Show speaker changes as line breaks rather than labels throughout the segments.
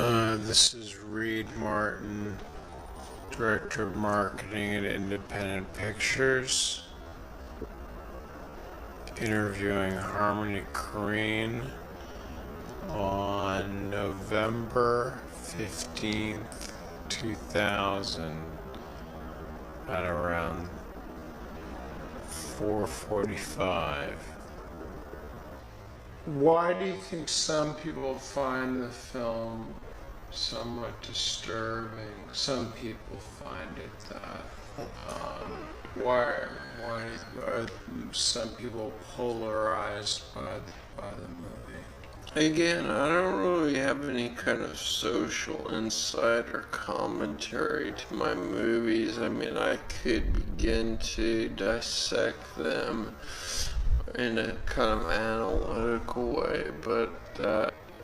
This is Reed Martin, Director of Marketing at Independent Pictures, interviewing Harmony Korine on November 15th, 2000 at around 4:45. Why do you think some people find the film somewhat disturbing? Some people find it that. Why are some people polarized by the movie?
Again, I don't really have any kind of social insight or commentary to my movies. I mean, I could begin to dissect them in a kind of analytical way, but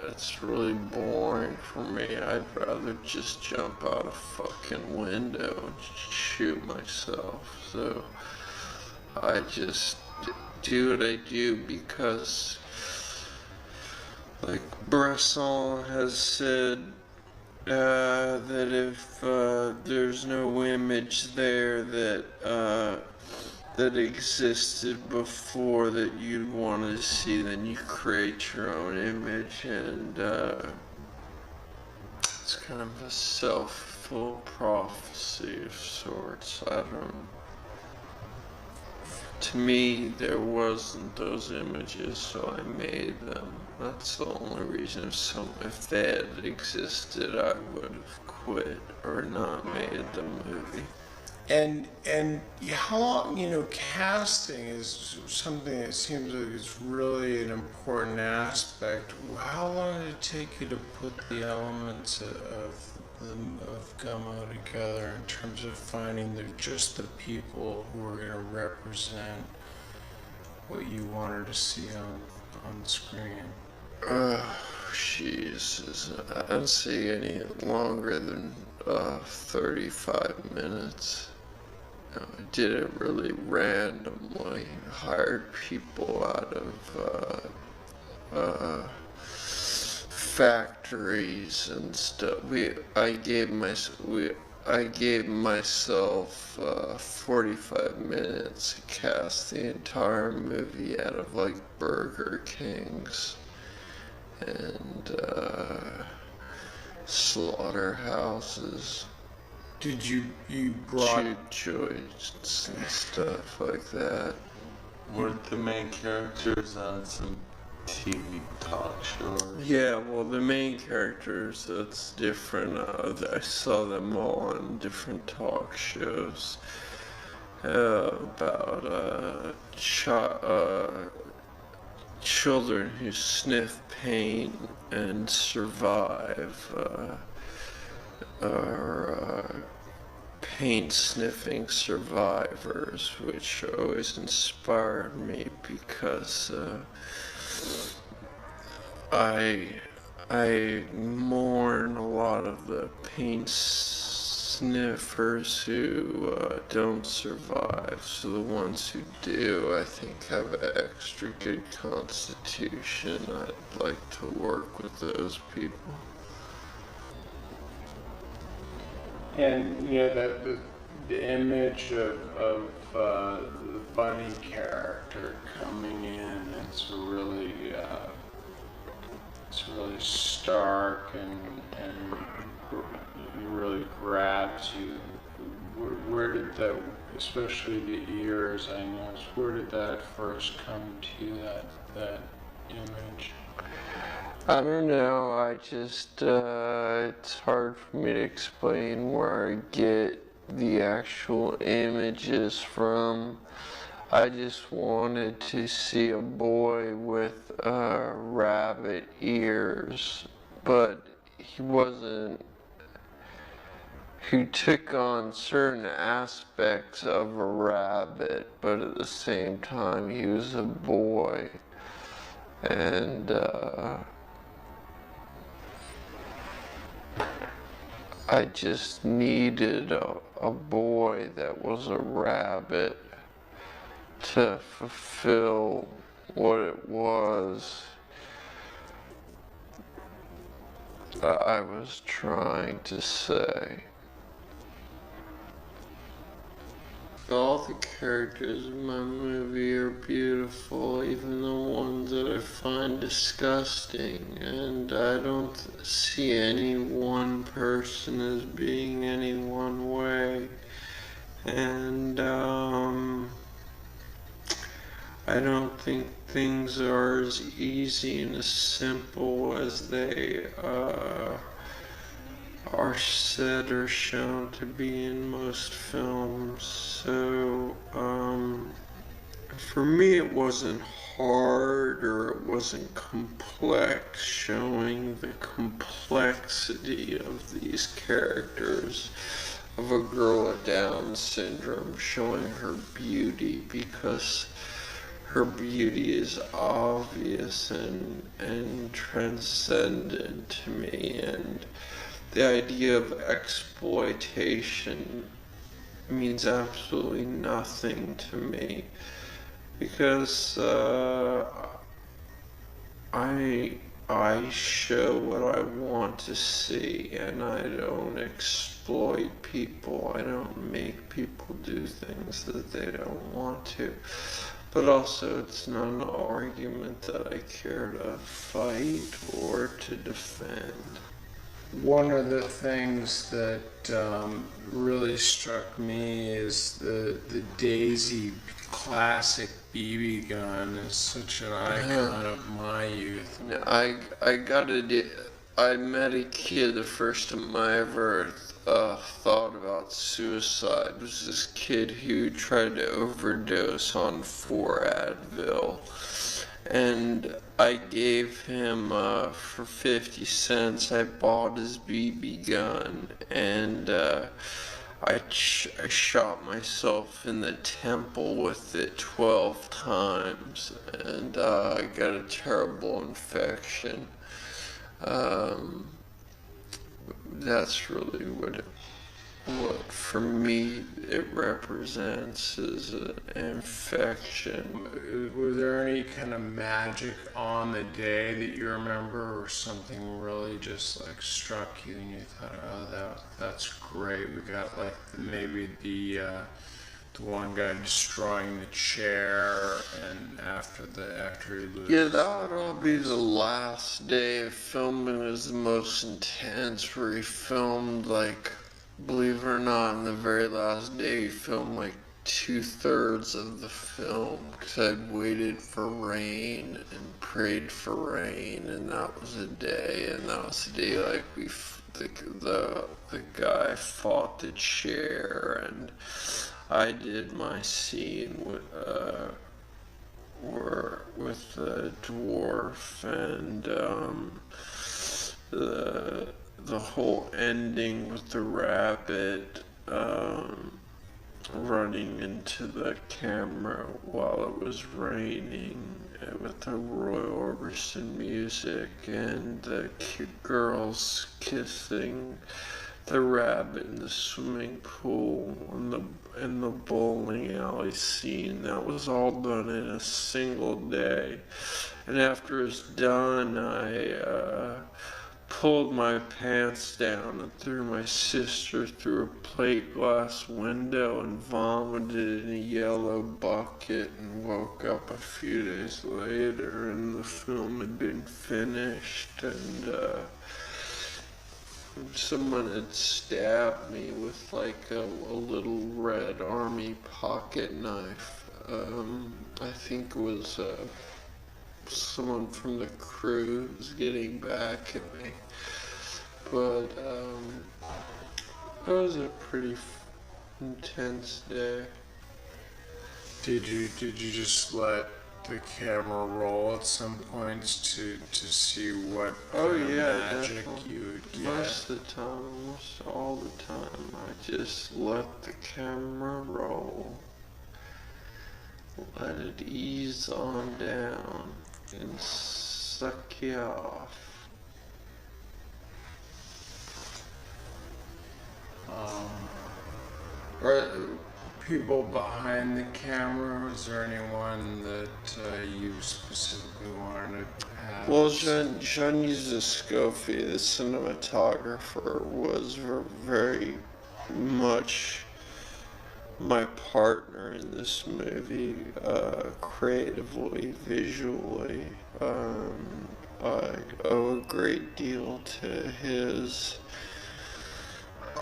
that's really boring for me. I'd rather just jump out a fucking window and shoot myself. So I just do what I do because, like Bresson has said, that if there's no image there that existed before that you'd want to see, then you create your own image, and it's kind of a self-fulfilling prophecy of sorts. I don't. To me, there wasn't those images, so I made them. That's the only reason. If they had existed, I would have quit or not made the movie.
And how long, casting is something that seems like it's really an important aspect. How long did it take you to put the elements of Gummo together in terms of finding just the people who are going to represent what you wanted to see on the screen?
Jesus, I don't see any longer than 35 minutes. I did it really randomly, hired people out of factories and stuff. I gave myself 45 minutes to cast the entire movie out of like Burger Kings and slaughterhouses.
Did you brought
joints and stuff like that?
Weren't the main characters on some TV talk shows?
Yeah, well, the main characters, that's different. I saw them all on different talk shows about children who sniff pain and survive, or pain sniffing survivors, which always inspired me because I mourn a lot of the pain sniffers who don't survive. So the ones who do, I think, have an extra good constitution. I'd like to work with those people.
And that the image of the bunny character coming in, it's really stark and really grabs you. Where did that, especially the ears, I noticed, where did that first come to you, that image?
I don't know, I just, it's hard for me to explain where I get the actual images from. I just wanted to see a boy with rabbit ears, but he took on certain aspects of a rabbit, but at the same time he was a boy. And I just needed a boy that was a rabbit to fulfill what it was I was trying to say. All the characters in my movie are beautiful, even the ones that I find disgusting, and I don't see any one person as being any one way. And I don't think things are as easy and as simple as they are said or shown to be in most films. So, for me, it wasn't hard or it wasn't complex, showing the complexity of these characters, of a girl with Down syndrome, showing her beauty, because her beauty is obvious and transcendent to me, and the idea of exploitation means absolutely nothing to me, because I show what I want to see, and I don't exploit people. I don't make people do things that they don't want to. But also, it's not an argument that I care to fight or to defend.
One of the things that really struck me is the Daisy classic BB gun is such an icon of my youth.
I met a kid the first time I ever thought about suicide was this kid who tried to overdose on 4 Advil. And I gave him, for 50 cents, I bought his BB gun, and I shot myself in the temple with it 12 times, and I got a terrible infection. That's really what for me it represents is an infection.
Was there any kind of magic on the day that you remember, or something really just like struck you and you thought, oh, that's great. We got like maybe the one guy destroying the chair, and after he loses.
Yeah, that would all be the last day of filming. Was the most intense, where he filmed, like, believe it or not, on the very last day he filmed like 2/3 of the film, because I'd waited for rain and prayed for rain, and that was a day, and that was the day like the guy fought the chair, and I did my scene with the dwarf, and the whole ending with the rabbit running into the camera while it was raining, with the Roy Orbison music, and the girls kissing the rabbit in the swimming pool, and the bowling alley scene. That was all done in a single day. And after it was done, I pulled my pants down and threw my sister through a plate glass window and vomited in a yellow bucket, and woke up a few days later and the film had been finished, and someone had stabbed me with like a little red army pocket knife. I think it was someone from the crew was getting back at me. But it was a pretty intense day.
Did you just let the camera roll at some points to see what kind of magic
definitely.
you would get?
Most of the time, almost all the time, I just let the camera roll. Let it ease on down and suck you off.
people behind the camera? Was there anyone that you specifically wanted to have?
Well, Jean-Yves Escoffier, the cinematographer, was very much my partner in this movie, creatively, visually. I owe a great deal to his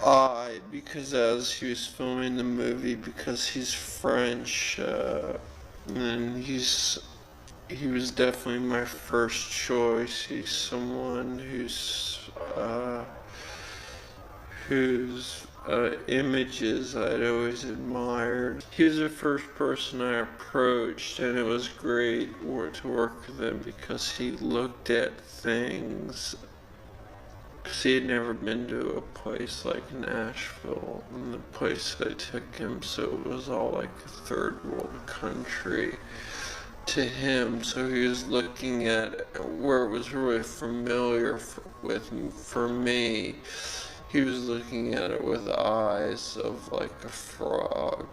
eye, because as he was filming the movie, because he's French, and he was definitely my first choice. He's someone whose images I'd always admired. He was the first person I approached, and it was great to work with him because he looked at things. Because he had never been to a place like Nashville, and the place I took him, so it was all like a third world country to him. So he was looking at where it was really familiar for me. He was looking at it with eyes of like a frog.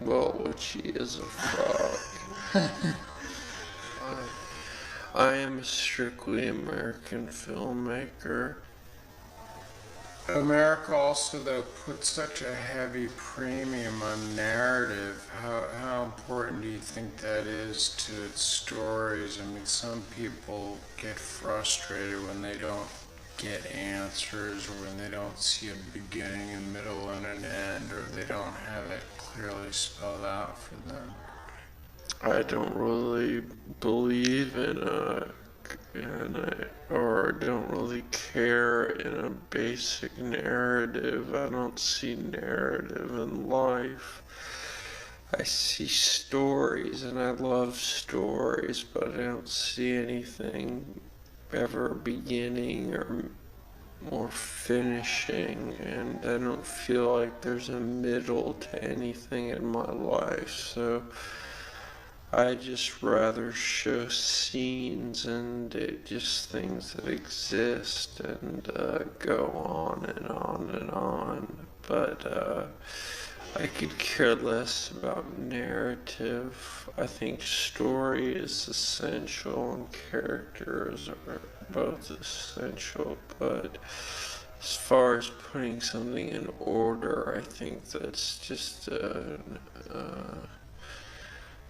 Well, which he is a frog. I am a strictly American filmmaker.
America also, though, puts such a heavy premium on narrative. How important do you think that is to its stories? I mean, some people get frustrated when they don't get answers, or when they don't see a beginning, a middle, and an end, or they don't have it clearly spelled out for them.
I don't really believe or don't really care in a basic narrative. I don't see narrative in life. I see stories, and I love stories, but I don't see anything ever beginning or finishing, and I don't feel like there's a middle to anything in my life, so I just rather show scenes and just things that exist, and go on and on and on. But I could care less about narrative. I think story is essential and characters are both essential, but as far as putting something in order, I think that's just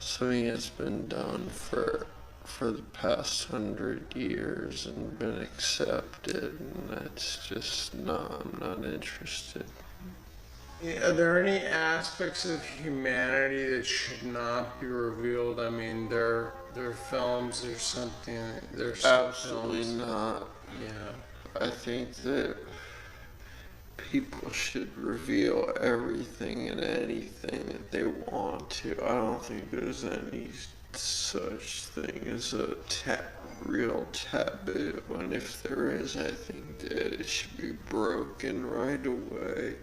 something that's been done for the past 100 years and been accepted, and that's just I'm not interested.
Are there any aspects of humanity that should not be revealed? I mean, they're films. There's something. There's some
Absolutely
films.
not.
Yeah.
I think that people should reveal everything and anything that they want to. I don't think there's any such thing as a real taboo, and if there is, I think that it should be broken right away.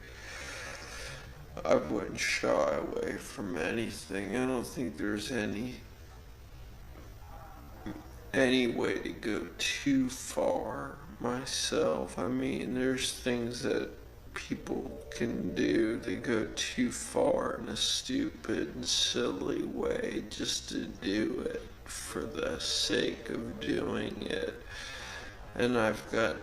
I wouldn't shy away from anything. I don't think there's any way to go too far myself. I mean, there's things that people can do that go too far in a stupid and silly way just to do it for the sake of doing it. And I've got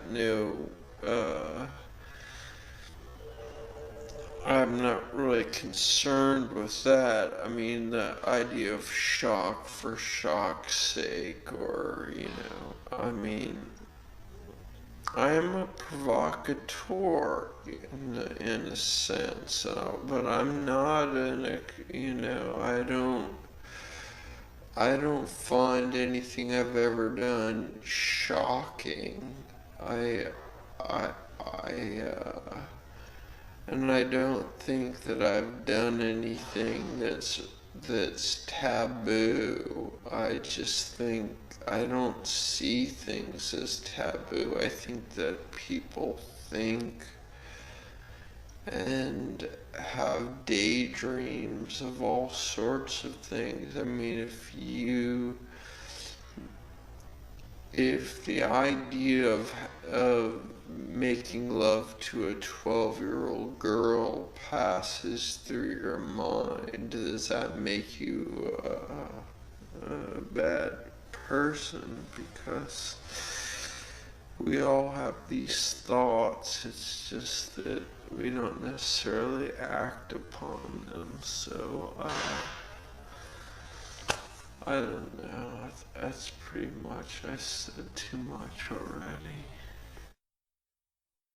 I'm not really concerned with that. I mean, the idea of shock for shock's sake, or, I mean, I am a provocateur in a sense, but I'm not I don't find anything I've ever done shocking. And I don't think that I've done anything that's taboo. I just think I don't see things as taboo. I think that people think and have daydreams of all sorts of things. I mean, if the idea of making love to a 12-year-old girl passes through your mind, does that make you a bad person? Because we all have these thoughts, it's just that we don't necessarily act upon them. So, I don't know. That's pretty much, I said too much already.